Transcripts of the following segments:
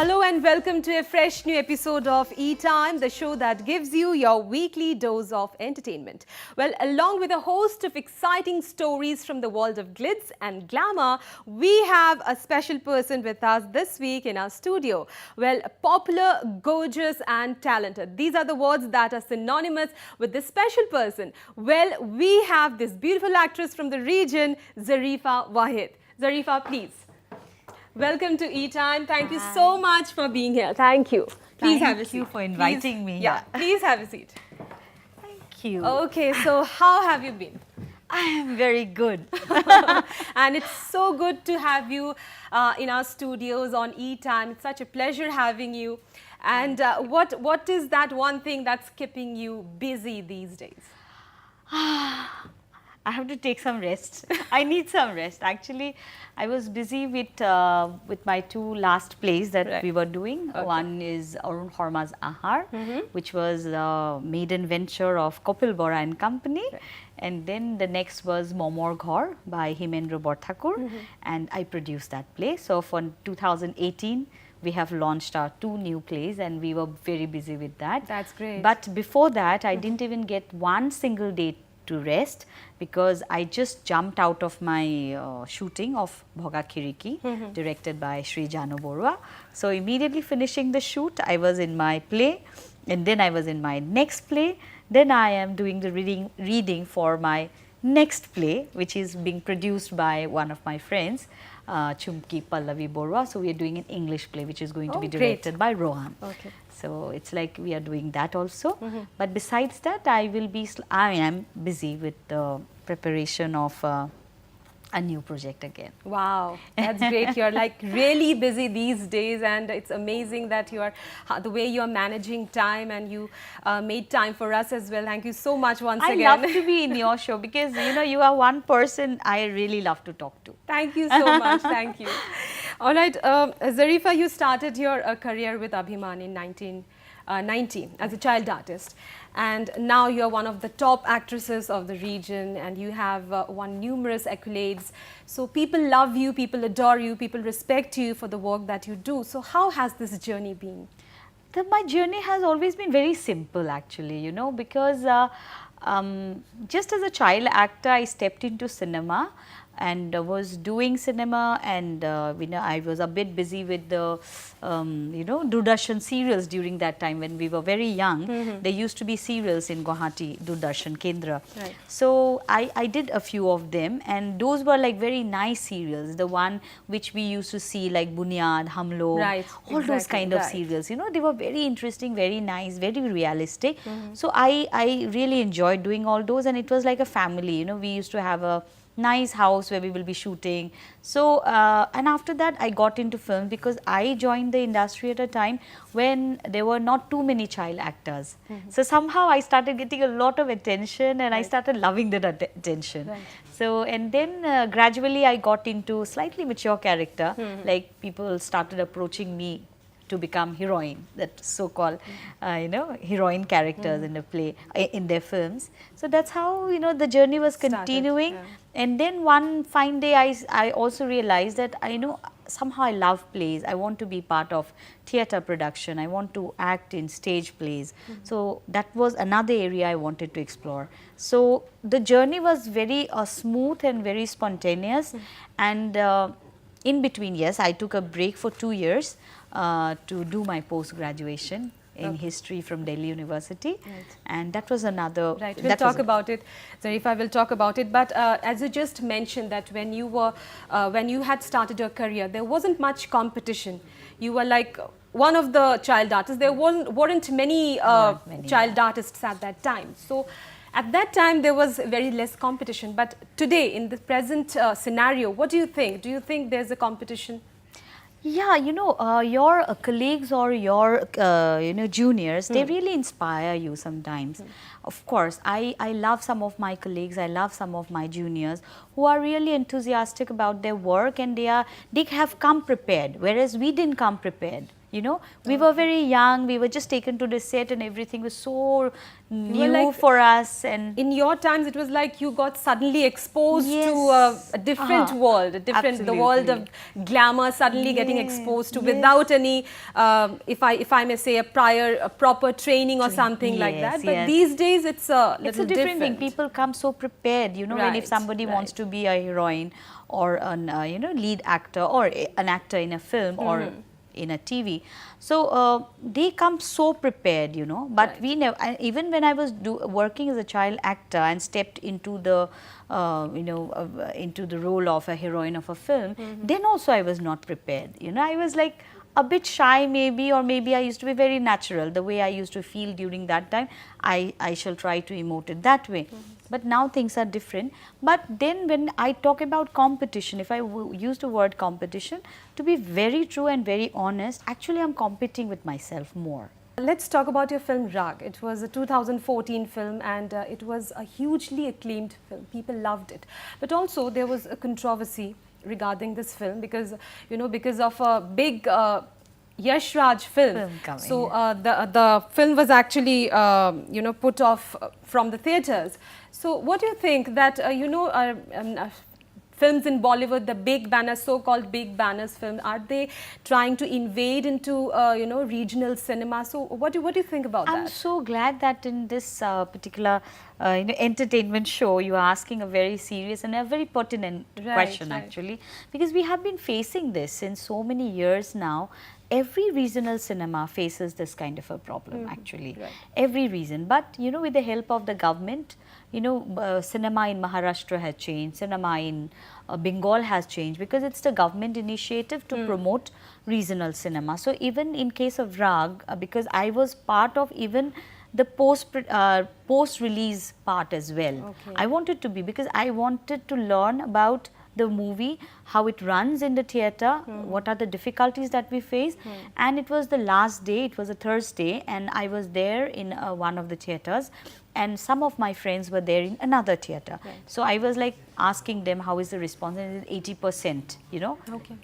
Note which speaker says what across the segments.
Speaker 1: Hello and welcome to a fresh new episode of E-Time, the show that gives you your weekly dose of entertainment. Well, along with a host of exciting stories from the world of glitz and glamour, we have a special person with us this week in our studio. Well, popular, gorgeous and talented. These are the words that are synonymous with this special person. Well, we have this beautiful actress from the region, Zerifa Wahid. Zerifa, please. Welcome to E-Time. Thank you so much for being here. Thank you. Please have a seat.
Speaker 2: Thank you for inviting me.
Speaker 1: Yeah, please have a seat.
Speaker 2: Thank you.
Speaker 1: Okay, so how have you been?
Speaker 2: I am very good.
Speaker 1: And it's so good to have you in our studios on E-Time. It's such a pleasure having you. And what is that one thing that's keeping you busy these days?
Speaker 2: I have to take some rest. I need some rest. Actually, I was busy with my two last plays that we were doing. Okay. One is Arun Horma's Ahar, which was a maiden venture of Kapil Bora and Company. Right. And then the next was Momor Ghor by Himendra Borthakur, and I produced that play. So for 2018, we have launched our two new plays and we were very busy with that.
Speaker 1: That's great.
Speaker 2: But before that, I didn't even get one single day to rest because I just jumped out of my shooting of Bhoga Khiriki, directed by Shri Janu Borua. So immediately finishing the shoot, I was in my play, and then I was in my next play. Then I am doing the reading for my next play, which is being produced by one of my friends, Chumki Pallavi Borua. So we are doing an English play, which is going to be directed by Rohan.
Speaker 1: Okay.
Speaker 2: So it's like we are doing that also. But besides that, I am busy with the preparation of a new project again.
Speaker 1: Wow, that's great. You're like really busy these days, and it's amazing that you are the way you are managing time, and you made time for us as well. Thank you so much once again.
Speaker 2: I love to be in your show because you are one person I really love to talk to.
Speaker 1: Thank you so much. Thank you. All right, Zerifa, you started your career with Abhiman in 1990 as a child artist, and now you're one of the top actresses of the region, and you have won numerous accolades. So people love you, people adore you, people respect you for the work that you do. So how has this journey been?
Speaker 2: My journey has always been very simple actually, because just as a child actor, I stepped into cinema and was doing cinema, and I was a bit busy with the Doordarshan serials during that time when we were very young. There used to be serials in Guwahati Doordarshan Kendra. Right. So I did a few of them, and those were like very nice serials. The one which we used to see like Bunyad, Hamlo,
Speaker 1: right,
Speaker 2: all those kind of serials. They were very interesting, very nice, very realistic. So I really enjoyed doing all those, and it was like a family. We used to have a nice house where we will be shooting. So and after that I got into film because I joined the industry at a time when there were not too many child actors. So somehow I started getting a lot of attention, and I started loving that attention. Right. So and then gradually I got into slightly mature character, like people started approaching me to become heroine, that so-called heroine characters in the play, in their films. So that's how the journey was continuing. And then one fine day I also realized that somehow I love plays. I want to be part of theatre production. I want to act in stage plays. So that was another area I wanted to explore. So the journey was very smooth and very spontaneous. And in between, yes, I took a break for 2 years to do my post-graduation in history from Delhi University, and that was another.
Speaker 1: Right, we'll talk about it. Zerifa will talk about it. But as you just mentioned, that when you had started your career, there wasn't much competition. You were like one of the child artists. There weren't many child artists at that time. So at that time, there was very less competition. But today, in the present scenario, what do you think? Do you think there's a competition?
Speaker 2: Yeah, your colleagues or your juniors, they really inspire you sometimes. Of course, I love some of my colleagues, I love some of my juniors who are really enthusiastic about their work, and they have come prepared, whereas we didn't come prepared. You know, we were very young, we were just taken to the set and everything was so new
Speaker 1: like,
Speaker 2: for us. And
Speaker 1: in your times, it was like you got suddenly exposed to
Speaker 2: Yes.
Speaker 1: a different world, the world of glamour suddenly getting
Speaker 2: Yes,
Speaker 1: exposed to
Speaker 2: yes.
Speaker 1: without any, if I may say, a proper training or something like
Speaker 2: Yes,
Speaker 1: that. But
Speaker 2: yes.
Speaker 1: these days, it's a
Speaker 2: it's
Speaker 1: little
Speaker 2: a different thing. People come so prepared, you know, when if
Speaker 1: Right,
Speaker 2: somebody wants
Speaker 1: right.
Speaker 2: to be a heroine or an you know, lead actor or an actor in a film or in a TV. So they come so prepared, you know. But
Speaker 1: Right.
Speaker 2: we never. Even when I was working as a child actor and stepped into the you know, into the role of a heroine of a film, then also I was not prepared. You know, I was like a bit shy maybe, or maybe I used to be very natural. The way I used to feel during that time, I shall try to emote it that way. But now things are different. But then when I talk about competition, if I use the word competition, to be very true and very honest, actually I'm competing with myself more.
Speaker 1: Let's talk about your film Rag. It was a 2014 film and it was a hugely acclaimed film. People loved it. But also there was a controversy regarding this film because, you know, because of a big Yash Raj film.
Speaker 2: coming,
Speaker 1: So the film was actually, you know, put off from the theatres. So what do you think that, you know, films in Bollywood, the big banners, so-called big banners film, are they trying to invade into, you know, regional cinema? So what do you think about that?
Speaker 2: I'm so glad that in this particular you know, entertainment show, you are asking a very serious and a very pertinent question actually, because we have been facing this since so many years now. Every regional cinema faces this kind of a problem actually, every region. But you know, with the help of the government, you know, cinema in Maharashtra has changed, cinema in Bengal has changed, because it's the government initiative to promote regional cinema. So even in case of Rag, because I was part of even the post release part as well. I wanted to be, because I wanted to learn about the movie, how it runs in the theatre, what are the difficulties that we face. And it was the last day, it was a Thursday, and I was there in one of the theatres, and some of my friends were there in another theatre. So I was like asking them how is the response, and it is 80%, you know,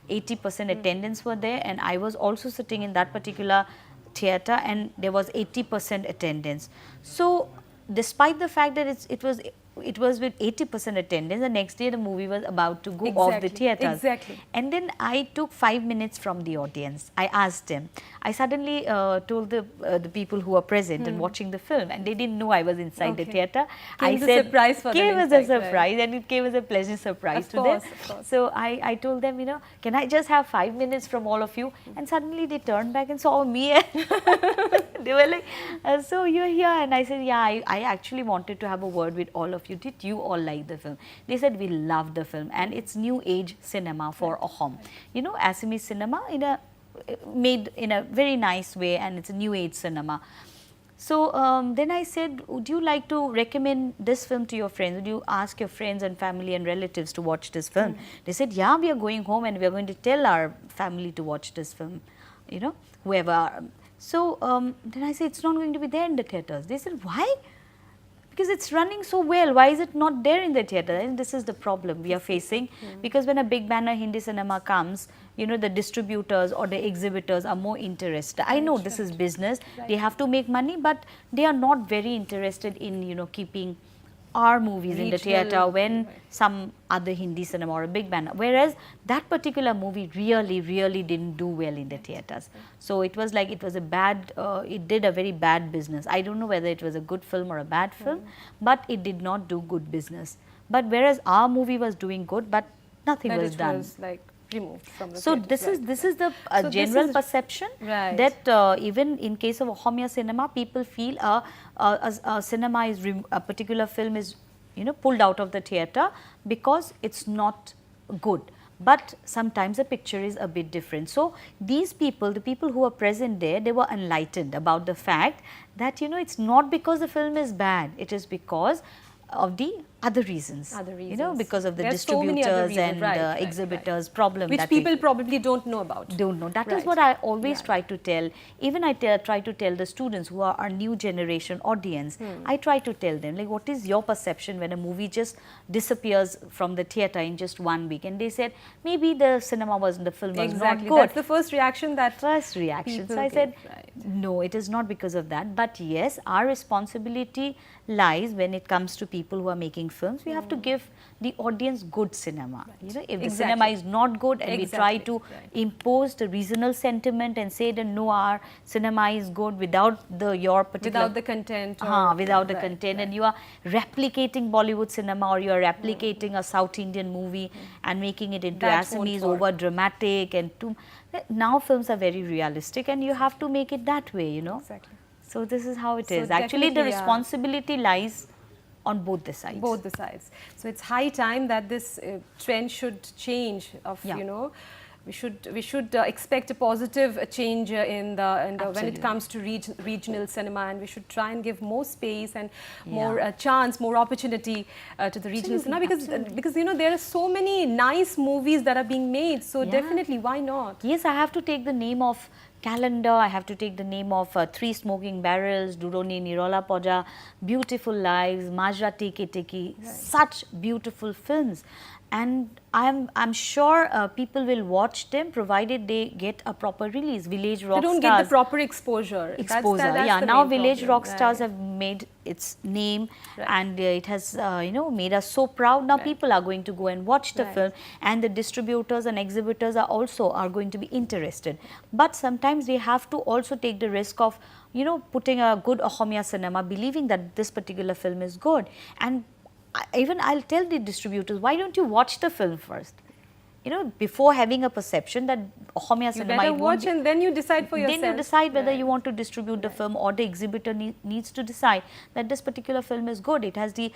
Speaker 2: 80% attendance were there, and I was also sitting in that particular theatre and there was 80% attendance. So despite the fact that it was with 80% attendance, the next day the movie was about to go off the theatres. And then I took 5 minutes from the audience. I asked them. I suddenly told the people who were present and watching the film, and they didn't know I was inside the theatre. I said,
Speaker 1: surprise for
Speaker 2: came
Speaker 1: them,
Speaker 2: as a surprise, and it came as a pleasant surprise to them. So I told them, you know, can I just have 5 minutes from all of you? And suddenly they turned back and saw me, and they were like, so you're here? And I said, yeah, I actually wanted to have a word with all of you. Did you all like the film? They said, we loved the film, and it's new age cinema for Ahom. You know, Assamese cinema made in a very nice way, and it's a new age cinema. So then I said, would you like to recommend this film to your friends? Would you ask your friends and family and relatives to watch this film? They said, yeah, we are going home and we are going to tell our family to watch this film, you know, whoever. So then I said, it's not going to be there in the theatres. They said, why? Because it's running so well, why is it not there in the theatre? And this is the problem we are facing, because when a big banner Hindi cinema comes, you know, the distributors or the exhibitors are more interested. I know this is business, they have to make money, but they are not very interested in, you know, keeping our movies in the theatre when some other Hindi cinema or a big banner, whereas that particular movie really didn't do well in the theatres. So it was like, it was a bad, it did a very bad business. I don't know whether it was a good film or a bad film, but it did not do good business. But whereas our movie was doing good, but nothing was done.
Speaker 1: Was like removed from the
Speaker 2: so
Speaker 1: theatre.
Speaker 2: this is the general perception that even in case of Ahomia cinema, people feel a cinema is a particular film is, you know, pulled out of the theatre because it's not good. But sometimes the picture is a bit different. So these people, the people who were present there, they were enlightened about the fact that, you know, it's not because the film is bad, it is because of the other reasons, you know, because of the
Speaker 1: There's so many other
Speaker 2: distributors
Speaker 1: reasons,
Speaker 2: and exhibitors problem
Speaker 1: which
Speaker 2: that
Speaker 1: people probably don't know about.
Speaker 2: Don't know. That is
Speaker 1: Right.
Speaker 2: what I always try to tell. Even I try to tell the students who are our new generation audience, I try to tell them, like, what is your perception when a movie just disappears from the theatre in just 1 week? And they said, maybe the cinema was, the film was not good.
Speaker 1: That's the first reaction that
Speaker 2: First reaction. So I said, no, it is not because of that. But yes, our responsibility lies when it comes to people who are making films. We have to give the audience good cinema. You know, if the cinema is not good and we try to impose the regional sentiment and say that no, our cinema is good without your particular,
Speaker 1: without the content,
Speaker 2: without the content, and you are replicating Bollywood cinema, or you are replicating a South Indian movie and making it into Assamese, over dramatic, and now films are very realistic, and you have to make it that way, you know.
Speaker 1: Exactly.
Speaker 2: So this is how it is. Actually, the responsibility lies on both the sides.
Speaker 1: Both the sides. So it's high time that this trend should change. You know, we should expect a positive change in the when it comes to regional cinema, and we should try and give more space and more chance, more opportunity to the regional cinema, because you know, there are so many nice movies that are being made. So definitely, why not?
Speaker 2: Yes, I have to take the name of Calendar, I have to take the name of Three Smoking Barrels, Duroni Nirola Poja, Beautiful Lives, Majra Teke Teki, such beautiful films. And I'm sure people will watch them provided they get a proper release. Village Rock Stars.
Speaker 1: They don't get the proper exposure.
Speaker 2: That's now Village Rock Stars have made its name, and it has you know, made us so proud. Now people are going to go and watch the film, and the distributors and exhibitors are going to be interested. But sometimes we have to also take the risk of, you know, putting a good Assamese cinema, believing that this particular film is good. And even I'll tell the distributors, why don't you watch the film first? You know, before having a perception that Assamese cinema,
Speaker 1: you better watch and then you decide for yourself.
Speaker 2: Then you decide whether you want to distribute the film, or the exhibitor needs to decide that this particular film is good. It has the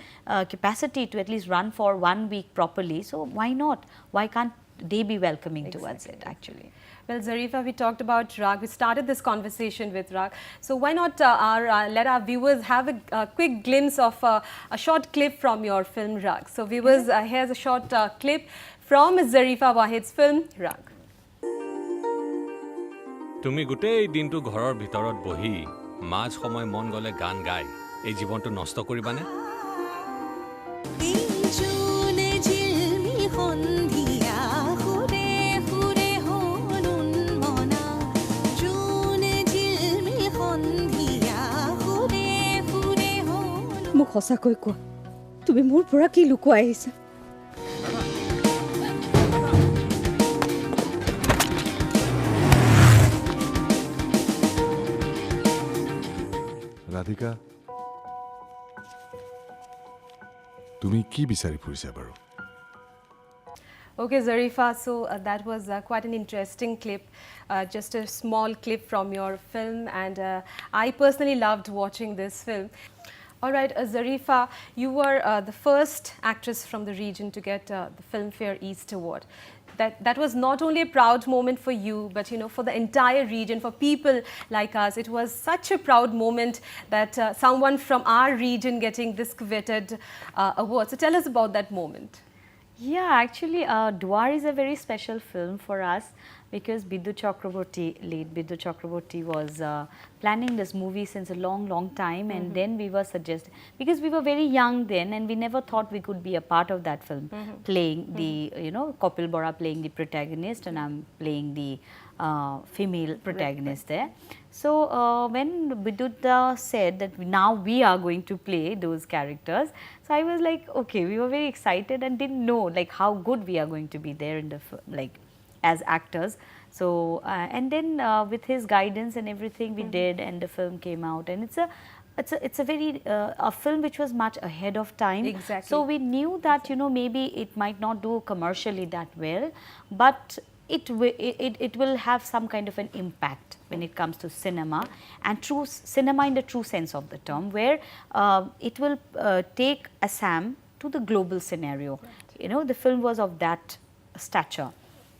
Speaker 2: capacity to at least run for 1 week properly. So why not? Why can't they be welcoming towards it, actually?
Speaker 1: Well, Zerifa, we talked about Rag. We started this conversation with Rag. So why not let our viewers have a quick glimpse of a short clip from your film Rag. So viewers, here's a short clip from Zerifa Wahid's film Rag.
Speaker 3: তুমি গোটেই দিনটো ঘৰৰ ভিতৰত বহি মাঝ সময় মন গলে গান গাই এই জীৱনটো নষ্ট কৰিবানে?
Speaker 4: মোক সঁচাকৈ কোৱা, তুমি মোৰ পৰা কি লুকুৱাই আহিছা?
Speaker 5: ৰাধিকা, তুমি কি বিচাৰি ফুৰিছা বাৰু?
Speaker 1: Okay, Zerifa, so that was quite an interesting clip, just a small clip from your film, and I personally loved watching this film. All right, Zerifa, you were the first actress from the region to get the Filmfare East Award. That was not only a proud moment for you, but you know, for the entire region, for people like us. It was such a proud moment that someone from our region getting this coveted award. So tell us about that moment.
Speaker 2: Yeah, actually, Dwar is a very special film for us, because late Biddu Chakraborty was planning this movie since a long time, and then we were suggested, because we were very young then and we never thought we could be a part of that film, playing the, you know, Kapil Bora playing the protagonist and I'm playing the female protagonist there. So when Bidutta said that now we are going to play those characters, so I was like, okay, we were very excited and didn't know like how good we are going to be there in the like as actors. So and then with his guidance and everything we did, and the film came out, and it's a very a film which was much ahead of time.
Speaker 1: Exactly.
Speaker 2: So we knew that, you know, maybe it might not do commercially that well, but it will have some kind of an impact when it comes to cinema, and true cinema in the true sense of the term, where it will take Assam to the global scenario. You know, the film was of that stature.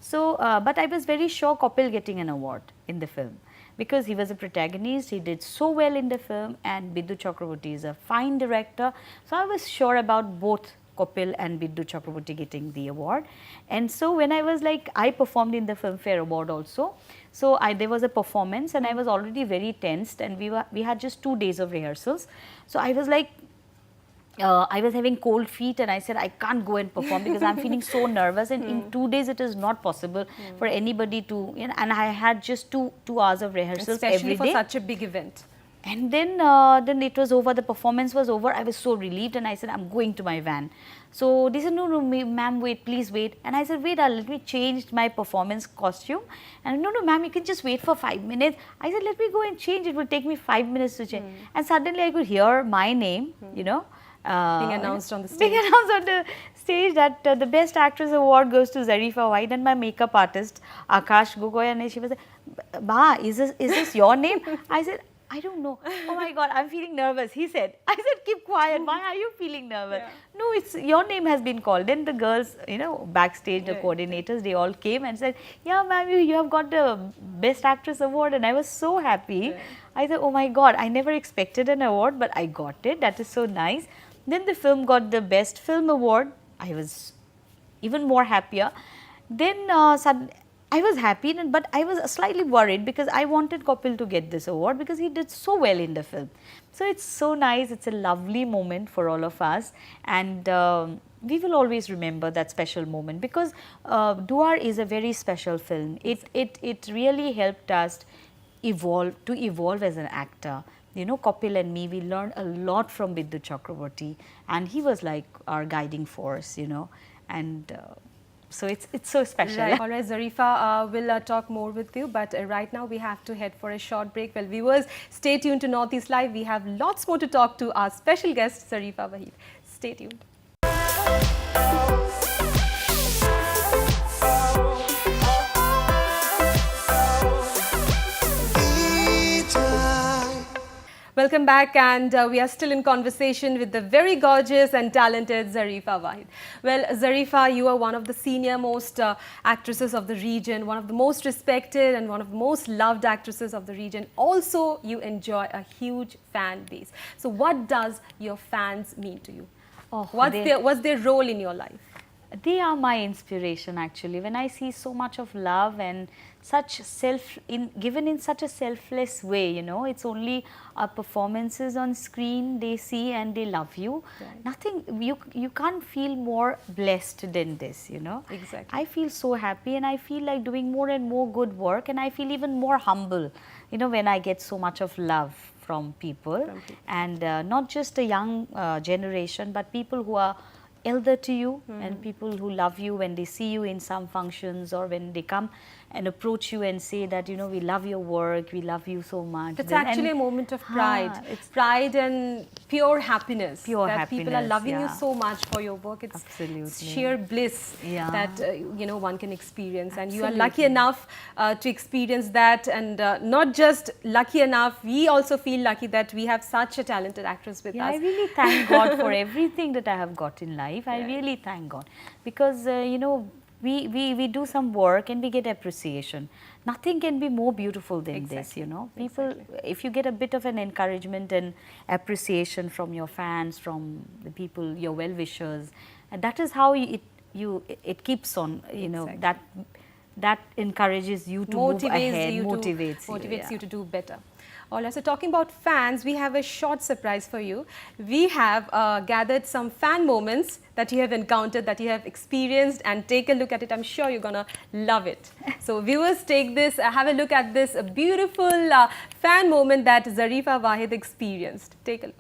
Speaker 2: So, but I was very sure Kapil getting an award in the film, because he was a protagonist, he did so well in the film, and Biddu Chakraborty is a fine director. So I was sure about both Kapil and Biddu Chakraborty getting the award. And so when I was like, I performed in the Filmfare Award also. So there was a performance and I was already very tensed, and we had just 2 days of rehearsals. So I was like, I was having cold feet, and I said I can't go and perform because I'm feeling so nervous, and in 2 days it is not possible for anybody to, you know, and I had just two hours of rehearsals
Speaker 1: Especially
Speaker 2: every day.
Speaker 1: for such a big event.
Speaker 2: And then it was over, the performance was over. I was so relieved, and I said, I'm going to my van. So they said, no, ma'am, wait, please wait. And I said, wait, let me change my performance costume. And no, ma'am, you can just wait for 5 minutes. I said, let me go and change. It will take me 5 minutes to change. And suddenly I could hear my name, you know.
Speaker 1: Being announced on the stage.
Speaker 2: Being announced on the stage that the Best Actress Award goes to Zerifa Wahid, and my makeup artist, Akash Gogoi, and she was like, Ba, is this your name? I said, I don't know. Oh my God, I'm feeling nervous. He said, I said, keep quiet. Why are you feeling nervous? Yeah. No, it's your name has been called. Then the girls, you know, backstage, the coordinators, they all came and said, yeah, ma'am, you have got the Best Actress Award. And I was so happy. Yeah. I said, oh my God, I never expected an award, but I got it. That is so nice. Then the film got the Best Film Award. I was even more happier. Then I was happy, but I was slightly worried because I wanted Kapil to get this award because he did so well in the film. So it's so nice. It's a lovely moment for all of us, and we will always remember that special moment because Duar is a very special film. It really helped us evolve as an actor. You know, Kapil and me, we learned a lot from Biddu Chakraborty, and he was like our guiding force, you know, and so it's so special.
Speaker 1: Right. All right, Zerifa, we'll talk more with you, but right now we have to head for a short break. Well, viewers, stay tuned to Northeast Live. We have lots more to talk to our special guest, Zerifa Wahid. Stay tuned. Welcome back, and we are still in conversation with the very gorgeous and talented Zerifa Wahid. Well, Zerifa, you are one of the senior most actresses of the region, one of the most respected and one of the most loved actresses of the region. Also, you enjoy a huge fan base. So what does your fans mean to you? Oh, what's their role in your life?
Speaker 2: They are my inspiration actually. When I see so much of love and such given in such a selfless way, you know, it's only our performances on screen they see and they love you. Right. Nothing, you can't feel more blessed than this, you know.
Speaker 1: Exactly.
Speaker 2: I feel so happy, and I feel like doing more and more good work, and I feel even more humble, you know, when I get so much of love from people. And not just a young generation, but people who are elder to you and people who love you when they see you in some functions or when they come and approach you and say that, you know, we love your work, we love you so much.
Speaker 1: It's actually a moment of pride. It's pride and pure happiness.
Speaker 2: Pure
Speaker 1: that
Speaker 2: happiness,
Speaker 1: people are loving you so much for your work. It's
Speaker 2: absolutely
Speaker 1: sheer bliss that, you know, one can experience. And you are
Speaker 2: Absolutely.
Speaker 1: lucky enough to experience that. And not just lucky enough, we also feel lucky that we have such a talented actress with us.
Speaker 2: I really thank God for everything that I have got in life. I really thank God because, you know, we do some work and we get appreciation. Nothing can be more beautiful than this, you know. People, if you get a bit of an encouragement and appreciation from your fans, from the people, your well-wishers, and that is how it keeps on, you know, that encourages you to move ahead, motivates
Speaker 1: you to do better. All right, so talking about fans, we have a short surprise for you. We have gathered some fan moments that you have encountered, that you have experienced, and take a look at it. I'm sure you're going to love it. So viewers, take this, have a look at this beautiful fan moment that Zerifa Wahid experienced. Take a look.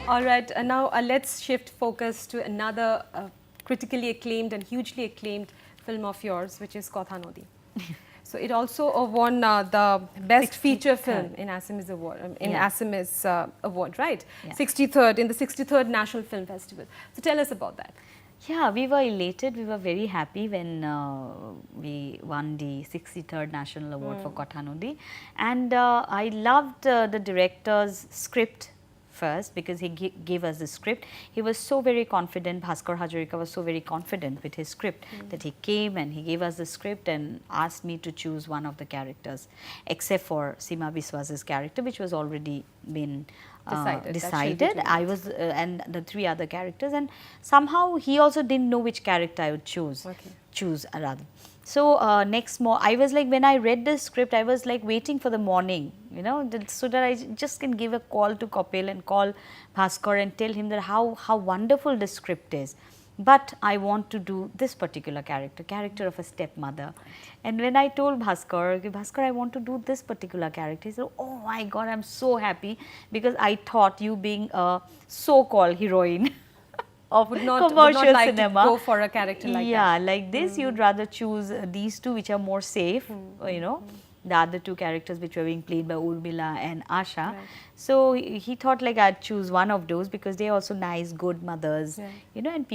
Speaker 1: All right, now let's shift focus to another critically acclaimed and hugely acclaimed film of yours, which is Kotha Nodi. So it also won the best
Speaker 2: 63rd.
Speaker 1: feature film in Assamese award,
Speaker 2: Yeah.
Speaker 1: Assamese award, right?
Speaker 2: Yeah.
Speaker 1: 63rd in the 63rd National Film Festival. So tell us about that.
Speaker 2: Yeah, we were elated. We were very happy when we won the 63rd National Award for Kothanodi. And I loved the director's script first, because he gave us the script. He was so very confident. Bhaskar Hazarika was so very confident with his script that he came and he gave us the script and asked me to choose one of the characters, except for Seema Biswas's character, which was already been
Speaker 1: Decided. That should be
Speaker 2: decided.
Speaker 1: too
Speaker 2: I was and the 3 other characters, and somehow he also didn't know which character I would choose.
Speaker 1: Okay.
Speaker 2: Choose rather. So I was like, when I read the script, I was like waiting for the morning, you know, so that I just can give a call to Kapil and call Bhaskar and tell him that how wonderful the script is. But I want to do this particular character of a stepmother. And when I told Bhaskar, okay, Bhaskar, I want to do this particular character, he said, oh my God, I'm so happy, because I thought you being a so-called heroine of
Speaker 1: Would not
Speaker 2: commercial
Speaker 1: like
Speaker 2: cinema,
Speaker 1: to go for a character like that.
Speaker 2: yeah, like this, you'd rather choose these 2 which are more safe, you know, the other 2 characters which were being played by Urmila and Asha.
Speaker 1: Right.
Speaker 2: So he thought like I'd choose one of those, because they're also nice, good mothers, you know, and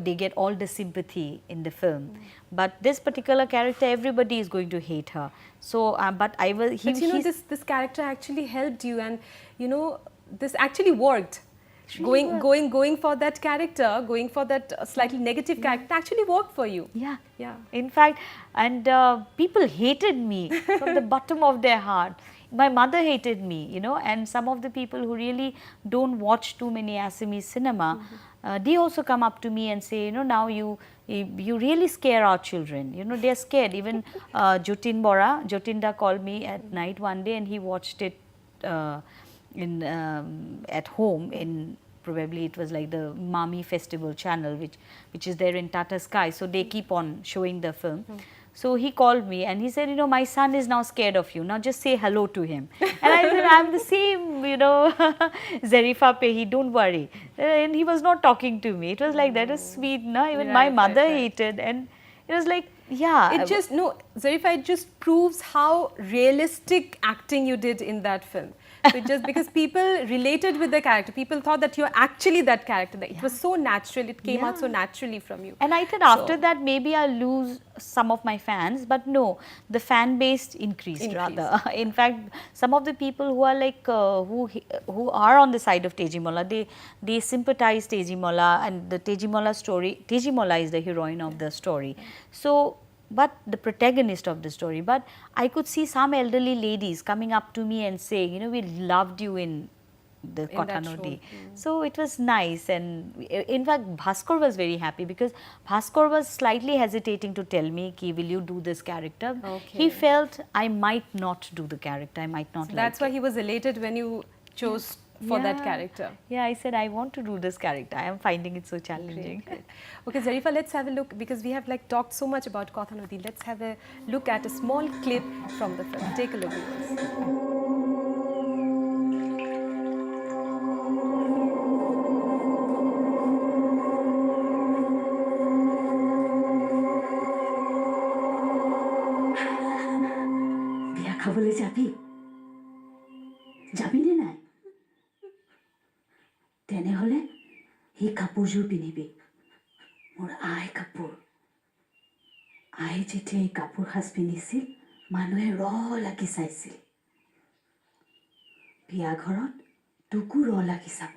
Speaker 2: they get all the sympathy in the film. But this particular character, everybody is going to hate her. So, but I was,
Speaker 1: But you know, this character actually helped you, and you know, this actually worked. Going for that character, going for that slightly negative character actually worked for you.
Speaker 2: Yeah.
Speaker 1: Yeah.
Speaker 2: In fact, and people hated me from the bottom of their heart. My mother hated me, you know, and some of the people who really don't watch too many Assamese cinema, they also come up to me and say, you know, now you really scare our children. You know, they're scared. Even Jotinda called me at night one day, and he watched it at home in, probably it was like the Mami Festival channel, which is there in Tata Sky. So they keep on showing the film. So he called me and he said, you know, my son is now scared of you. Now just say hello to him. And I said, I'm the same, you know, Zerifa Pehi, don't worry. And he was not talking to me. It was like, that is sweet, no? Even my mother hated. And it was like, yeah.
Speaker 1: It just, no, Zerifa, it just proves how realistic acting you did in that film. So just because people related with the character, people thought that you're actually that character. That it was so natural, it came out so naturally from you.
Speaker 2: And I thought after that maybe I'll lose some of my fans, but no, the fan base increased. Rather. In fact, some of the people who are like who are on the side of Tejimola, they sympathize Tejimola, and the Tejimola story. Tejimola is the heroine of the story. So, but the protagonist of the story. But I could see some elderly ladies coming up to me and saying, you know, we loved you in the Kothanodi. So it was nice, and in fact Bhaskar was very happy, because Bhaskar was slightly hesitating to tell me, ki, will you do this character?
Speaker 1: Okay.
Speaker 2: He felt I might not do the character, I might not
Speaker 1: So
Speaker 2: like
Speaker 1: that's why he was elated when you chose for that character.
Speaker 2: Yeah, I said I want to do this character. I am finding it so challenging.
Speaker 1: Great. Okay, Zerifa, let's have a look, because we have like talked so much about Kothanodi. Let's have a look at a small clip from the film. Take a look, viewers.
Speaker 6: বিয়া খাবলৈ যাবি যাবিনে নাই তেনেহলে এই কাপোৰযোৰ পিন্ধিবি মোৰ I কাপোৰ I যেতিয়া এই কাপোৰ সাজ পিন্ধিছিল মানুহে লাগি চাইছিল বিয়া ঘৰত তোকো লাগি চাব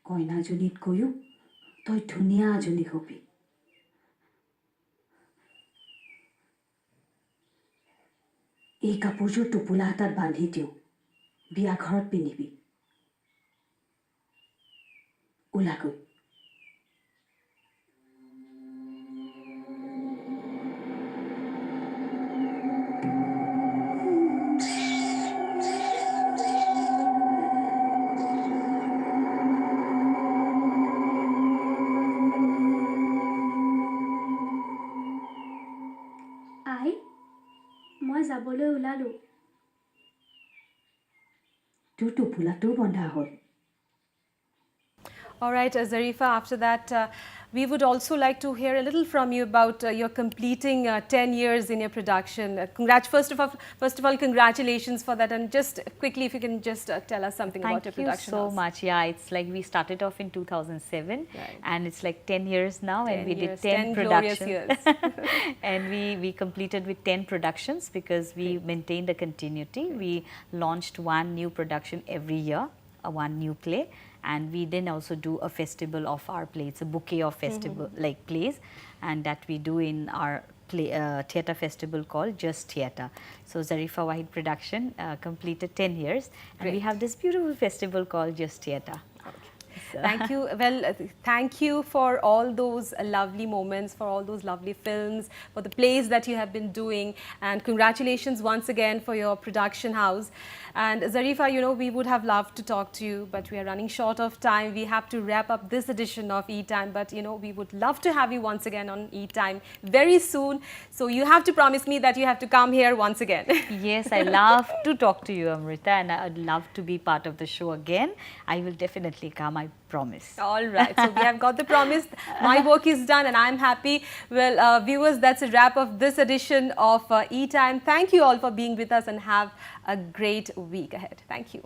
Speaker 6: কইনাজনীতকৈও তই ধুনীয়া এজনী হবি এই কাপোৰযোৰ টোপোলা এটাত বান্ধি দিওঁ বিয়া ঘৰত পিন্ধিবি ওলাগৈ
Speaker 7: আই মই যাবলৈ ওলালো
Speaker 6: তোৰ টোপোলাটোও বন্ধা হ'ল
Speaker 1: All right, Zerifa, after that, we would also like to hear a little from you about your completing 10 years in your production. First of all, congratulations for that. And just quickly, if you can just tell us something about your production.
Speaker 2: Thank you so
Speaker 1: house.
Speaker 2: much. Yeah, it's like we started off in 2007 and it's like 10 years now, and we did 10
Speaker 1: glorious
Speaker 2: productions.
Speaker 1: years.
Speaker 2: And we completed with 10 productions because we maintained a continuity. We launched one new production every year, one new play. And we then also do a festival of our plays. It's a bouquet of festival like plays, and that we do in our theatre festival called Just Theatre. So Zerifa Wahid production completed 10 years, and we have this beautiful festival called Just Theatre.
Speaker 1: Thank you. Well, thank you for all those lovely moments, for all those lovely films, for the plays that you have been doing, and congratulations once again for your production house. And Zerifa, you know, we would have loved to talk to you, but we are running short of time. We have to wrap up this edition of E-Time, but you know, we would love to have you once again on E-Time very soon. So you have to promise me that you have to come here once again.
Speaker 2: Yes, I love to talk to you, Amrita, and I'd love to be part of the show again. I will definitely come, I promise.
Speaker 1: All right, so we have got the promise. My work is done and I'm happy. Well, viewers, that's a wrap of this edition of E-Time. Thank you all for being with us and have a great week ahead. Thank you.